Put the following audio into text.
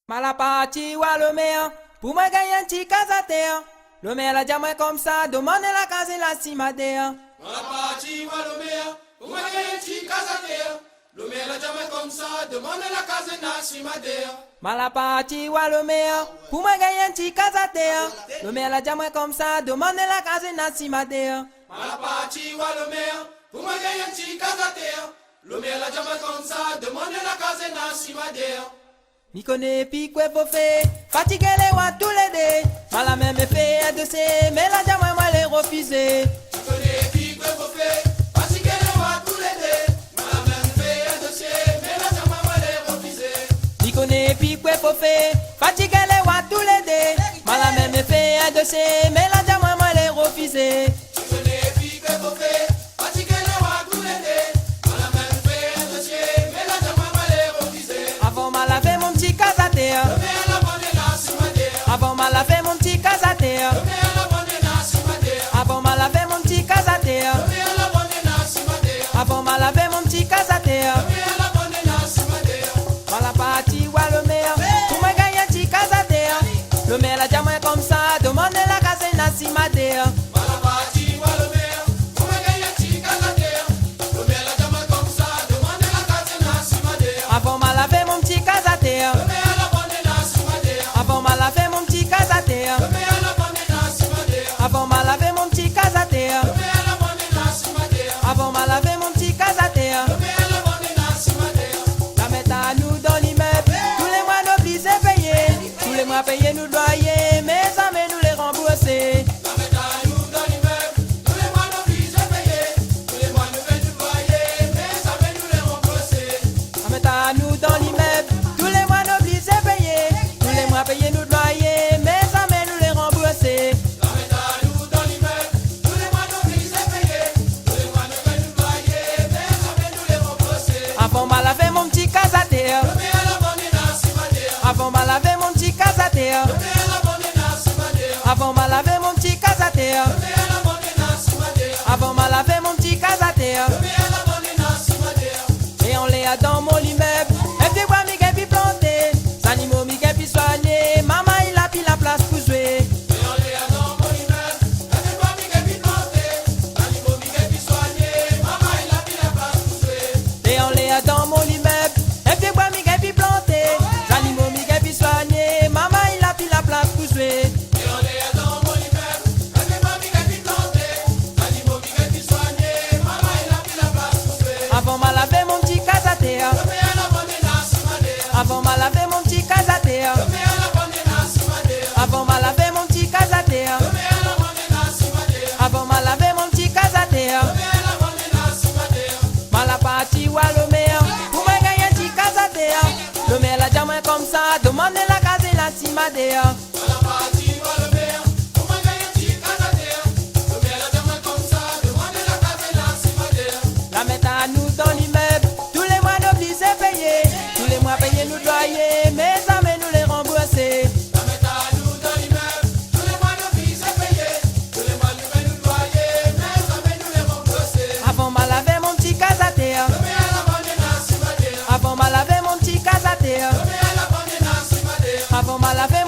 Malapati wa le maire, pour moi gagner un petit casateur. Le maire l'a dit à moi comme ça, demandez la case et la cimadère. Malapati wa le maire, pour moi gagner un petit casateur. Le maire l'a dit à moi comme ça, demandez la case et la cimadère. Malapati wa le maire, pour moi gagner un petit casateur. Le maire l'a dit à moi comme ça, demandez la case et la cimadère. Malapati wa le maire, pour moi gagner un petit casateur. Le maire l'a dit à moi comme ça, demandez la case et la cimadère. Mi connais pi quoi faut faire, fatigué les wa tous les deux. Mal même fait de ces, mais la diamant moi les refuser. Mi connais pi quoi faut faire, fatigué les wa tous les deux. Mal même fait de ces, mais la diamant moi les refuser. Mi connais pi quoi faut faire, fatigué les wa tous les deux. Mal même fait de ces, mais la diamant moi les refuser. Mi connais pi quoi faut faire, fatigué les wa tous les deux. Mal même fait de ces, mais la diamant moi les refuser. Avant mal fait mon petit casateur. Le maire l'a bandé la cimadère. Avant mal fait mon petit casateur. Le maire l'a bandé la cimadère. Avant mal fait mon petit casateur. Le maire l'a bandé la cimadère. Avant mal fait mon petit casateur. Le maire l'a bandé la cimadère. Malapati wa le maire, pour moi gagner un petit casateur. Le maire l'a dit à moi comme ça, demandez la case et la cimadère. Malapati wa le maire, pour moi gagner un petit casateur. Le maire l'a dit à moi comme ça, demandez la case et la cimadère. Avant mal fait mon petit casateur. Le maire l'a bandé la cimadère. Avant mal fait mon petit casateur. Le maire l'a bandé la cimadère. Avant mal fait mon petit casateur. Le maire l'a bandé la cimadère. Avant mal fait mon petit casateur. Le maire l'a bandé la cimadère. La mettre à nous dans l'immeuble. Tous les mois nos plis c'est payé. Tous les mois payer nous loyer. Mais ça mais nous les rembourser. La mettre à nous dans l'immeuble. Tous les mois nos fils sont payés. Tous les mois nous payons du loyer. Mais ça fait nous les rembourser. La mettre à nous dans l'immeuble. Tous les mois nos plis c'est payé. Tous les mois payer nous loyer. Mais ça mais nous les rembourser. La mettre à nous dans l'immeuble. Tous les mois nos fils sont payés. Tous les mois nous payons du loyer. Mais ça fait nous les rembourser. Avant mal fait mon petit casateur. Le maire l'a bandé la cimadère. Avant mal fait mon petit casateur. Le maire l'a bandé la cimadère. Avant mal fait mon petit casateur. Le maire l'a bandé la cimadère. Avant mal fait mon petit casateur. Le maire l'a bandé la cimadère. Et on les a dans mon immeuble. Et puis moi mi puis planter. Animaux mi puis soigner. Maman il a pris la place pour jouer. Et on les a dans mon immeuble. Et puis moi, mi puis planter. Animaux, mi puis soigner. Maman, il a mis la place pour jouer. Et on les a dans mon immeuble. Et puis moi mi puis planter. Animaux mi puis soigner. Maman il a pris la place pour jouer. Et on les a dans mon immeuble. Et puis moi, mi puis planter. Animaux, mi puis soigner. Maman, il a mis la place pour jouer. Avant mal fait mon petit casateur. Le maire l'a bandé la cimadère. Avant mal fait mon petit casateur. Le maire l'a bandé la cimadère. Avant mal fait mon petit casateur. Le maire l'a bandé la cimadère. Avant mal fait mon petit casateur. Le maire l'a bandé la cimadère. Malapati wa le maire, pour moi gagner un petit casateur. Le maire l'a dit à moi comme ça, demandez la case et la cimadère. Malapati wa le maire. Pour moi, gagner un petit casateur. Le maire l'a dit à moi comme ça. Demandez la case et la cimadère. La mettre à nous dans l'immeuble. Tous les mois nos plis c'est payé. Tous les mois payer nous loyer. Mais ça mais nous les rembourser. La mettre à nous dans l'immeuble. Tous les mois nos fils sont payés. Tous les mois nous payons du loyer. Mais ça fait nous les rembourser. Avant mal fait mon petit casateur. Le maire l'a bandé la cimadère. Avant mal fait mon petit casateur. Le maire l'a bandé la cimadère. Avant mal fait